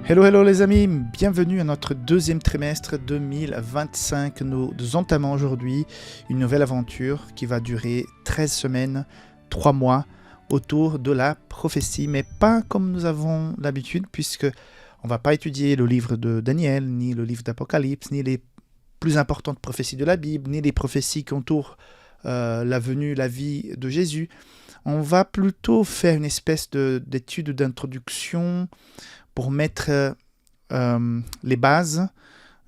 Hello, hello les amis, bienvenue à notre deuxième trimestre 2025. Nous entamons aujourd'hui une nouvelle aventure qui va durer 13 semaines, 3 mois autour de la prophétie, mais pas comme nous avons l'habitude puisque on ne va pas étudier le livre de Daniel, ni le livre d'Apocalypse, ni les plus importantes prophéties de la Bible, ni les prophéties qui entourent la venue, la vie de Jésus. On va plutôt faire une espèce d'étude d'introduction pour mettre les bases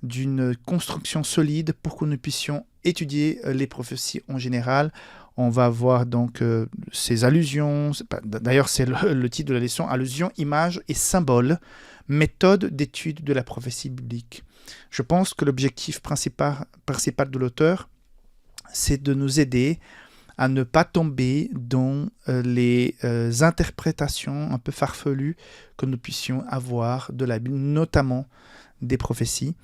d'une construction solide pour que nous puissions étudier les prophéties en général. On va voir donc ces allusions, d'ailleurs c'est le titre de la leçon, allusions, images et symboles, méthode d'étude de la prophétie biblique. Je pense que l'objectif principal de l'auteur, c'est de nous aider à ne pas tomber dans les interprétations un peu farfelues que nous puissions avoir de la Bible, notamment des prophéties.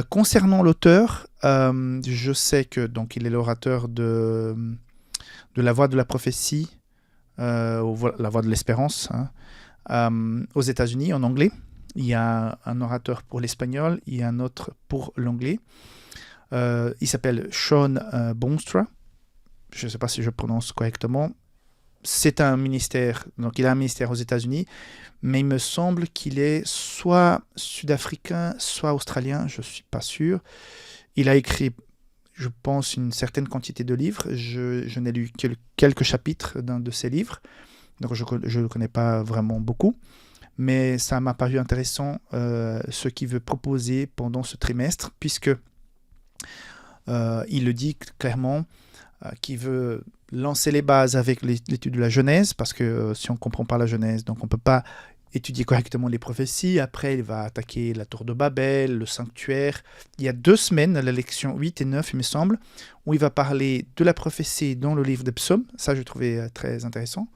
Concernant l'auteur, je sais que donc il est l'orateur de la voix de la prophétie, la voix de l'espérance, aux États-Unis en anglais. Il y a un orateur pour l'espagnol, il y a un autre pour l'anglais. Il s'appelle Sean Boonstra. Je ne sais pas si je prononce correctement. C'est un ministère, donc il a un ministère aux États-Unis, mais il me semble qu'il est soit sud-africain, soit australien, je ne suis pas sûr. Il a écrit, je pense, une certaine quantité de livres. Je n'ai lu que quelques chapitres d'un de ses livres, donc je ne le connais pas vraiment beaucoup. Mais ça m'a paru intéressant ce qu'il veut proposer pendant ce trimestre, puisque il le dit clairement, qui veut lancer les bases avec l'étude de la Genèse, parce que si on ne comprend pas la Genèse, donc on ne peut pas étudier correctement les prophéties. Après, il va attaquer la tour de Babel, le sanctuaire. Il y a 2 semaines, la lection 8 et 9, il me semble, où il va parler de la prophétie dans le livre des psaumes. Ça, je trouvais très intéressant.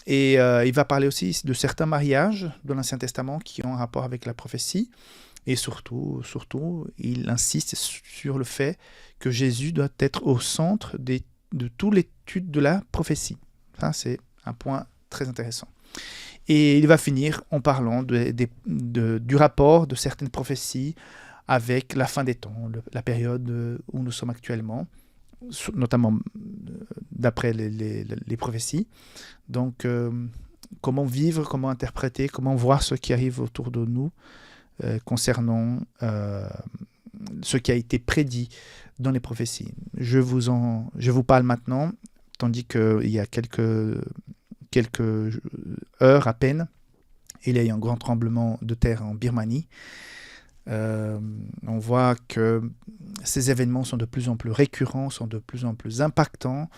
Et il va parler aussi de certains mariages de l'Ancien Testament qui ont un rapport avec la prophétie. Et surtout, il insiste sur le fait que Jésus doit être au centre de toute l'étude de la prophétie. Ça, c'est un point très intéressant. Et il va finir en parlant du rapport de certaines prophéties avec la fin des temps, la période où nous sommes actuellement, notamment d'après les prophéties. Donc, comment vivre, comment interpréter, comment voir ce qui arrive autour de nous, concernant ce qui a été prédit dans les prophéties. Je vous parle maintenant, tandis qu'il y a quelques heures à peine, il y a eu un grand tremblement de terre en Birmanie. On voit que ces événements sont de plus en plus récurrents, sont de plus en plus impactants,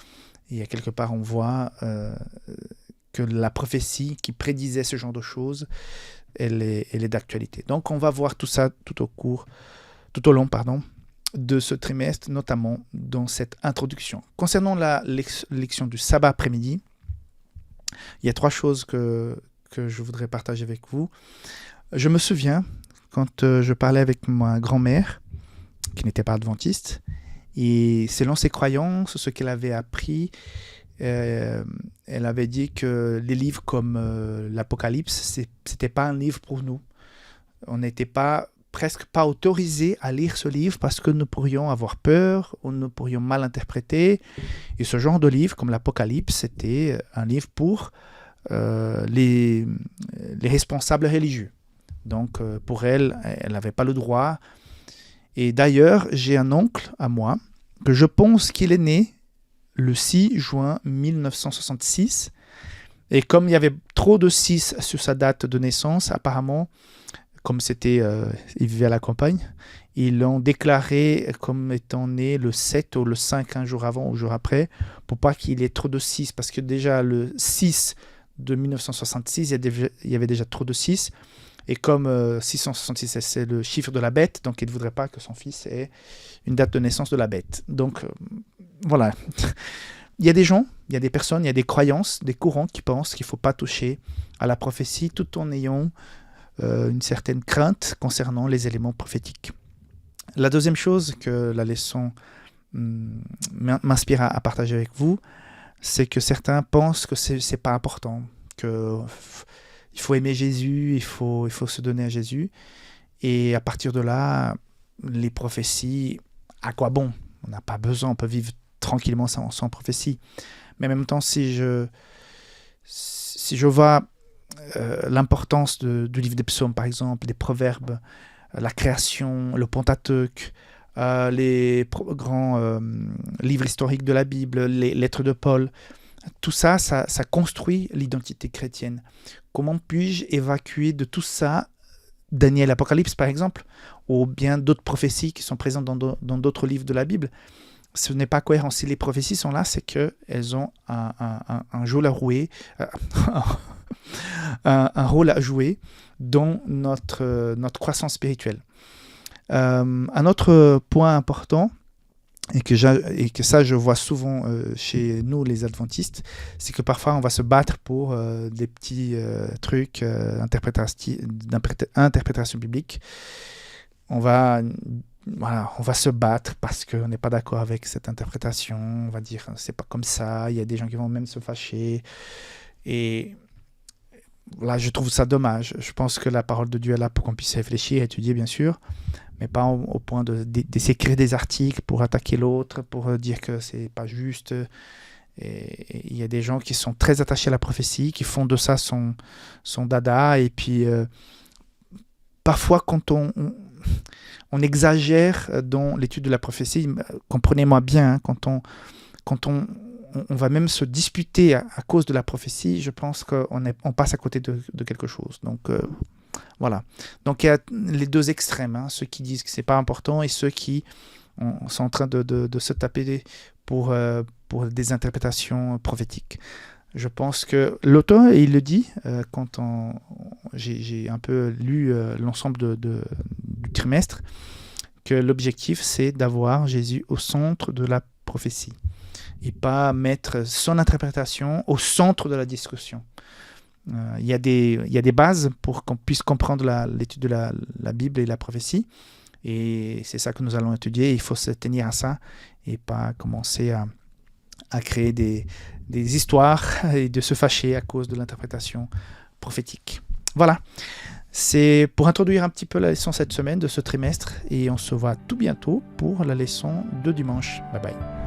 et à quelque part on voit que la prophétie qui prédisait ce genre de choses, elle est d'actualité. Donc on va voir tout ça tout au long de ce trimestre, notamment dans cette introduction. Concernant la lection du sabbat après-midi, il y a 3 choses que je voudrais partager avec vous. Je me souviens, quand je parlais avec ma grand-mère, qui n'était pas adventiste, et selon ses croyances, ce qu'elle avait appris, elle avait dit que les livres comme l'Apocalypse, c'était pas un livre pour nous. On n'était presque pas autorisé à lire ce livre parce que nous pourrions avoir peur ou nous pourrions mal interpréter. Et ce genre de livre, comme l'Apocalypse, c'était un livre pour les responsables religieux. Donc pour elle, elle n'avait pas le droit. Et d'ailleurs, j'ai un oncle à moi que je pense qu'il est né le 6 juin 1966. Et comme il y avait trop de 6 sur sa date de naissance, apparemment, comme il vivait à la campagne, ils l'ont déclaré comme étant né le 7 ou le 5, un jour avant ou un jour après, pour pas qu'il y ait trop de 6, parce que déjà le 6 de 1966, il y avait déjà trop de 6, et comme 666, c'est le chiffre de la bête, donc il ne voudrait pas que son fils ait une date de naissance de la bête. Donc voilà. Il y a des gens, il y a des personnes, il y a des croyances, des courants qui pensent qu'il ne faut pas toucher à la prophétie tout en ayant une certaine crainte concernant les éléments prophétiques. La deuxième chose que la leçon m'inspire à partager avec vous, c'est que certains pensent que c'est pas important, que il faut aimer Jésus, il faut se donner à Jésus. Et à partir de là, les prophéties, à quoi bon? On n'a pas besoin, on peut vivre tranquillement sans prophétie. Mais en même temps, si je vois l'importance du livre des psaumes, par exemple, des proverbes, la création, le Pentateuque, les grands livres historiques de la Bible, les lettres de Paul, tout ça, ça construit l'identité chrétienne. Comment puis-je évacuer de tout ça Daniel, Apocalypse, par exemple, ou bien d'autres prophéties qui sont présentes dans d'autres livres de la Bible? Ce n'est pas cohérent. Si les prophéties sont là, c'est qu'elles ont un rôle à jouer, un rôle à jouer dans notre croissance spirituelle. Un autre point important, et que ça je vois souvent chez nous les adventistes, c'est que parfois on va se battre pour des petits trucs d'interprétation biblique. On va se battre parce qu'on n'est pas d'accord avec cette interprétation. On va dire c'est pas comme ça. Il y a des gens qui vont même se fâcher. Et là, je trouve ça dommage. Je pense que la parole de Dieu est là pour qu'on puisse réfléchir, étudier bien sûr, mais pas au point d'essayer d'écrire des articles pour attaquer l'autre, pour dire que c'est pas juste. Et il y a des gens qui sont très attachés à la prophétie, qui font de ça son dada, et puis parfois quand on exagère dans l'étude de la prophétie, comprenez-moi bien, hein, quand on va même se disputer à cause de la prophétie, je pense qu'on passe à côté de quelque chose. Donc voilà. Donc il y a les deux extrêmes, hein, ceux qui disent que c'est pas important et ceux qui sont en train de se taper pour des interprétations prophétiques. Je pense que l'auteur, il le dit, quand j'ai un peu lu l'ensemble du trimestre, que l'objectif c'est d'avoir Jésus au centre de la prophétie et pas mettre son interprétation au centre de la discussion. Il y a des bases pour qu'on puisse comprendre l'étude de la Bible et la prophétie, et c'est ça que nous allons étudier. Il faut se tenir à ça et pas commencer à créer des histoires et de se fâcher à cause de l'interprétation prophétique. Voilà, c'est pour introduire un petit peu la leçon cette semaine de ce trimestre, et on se voit tout bientôt pour la leçon de dimanche. Bye bye.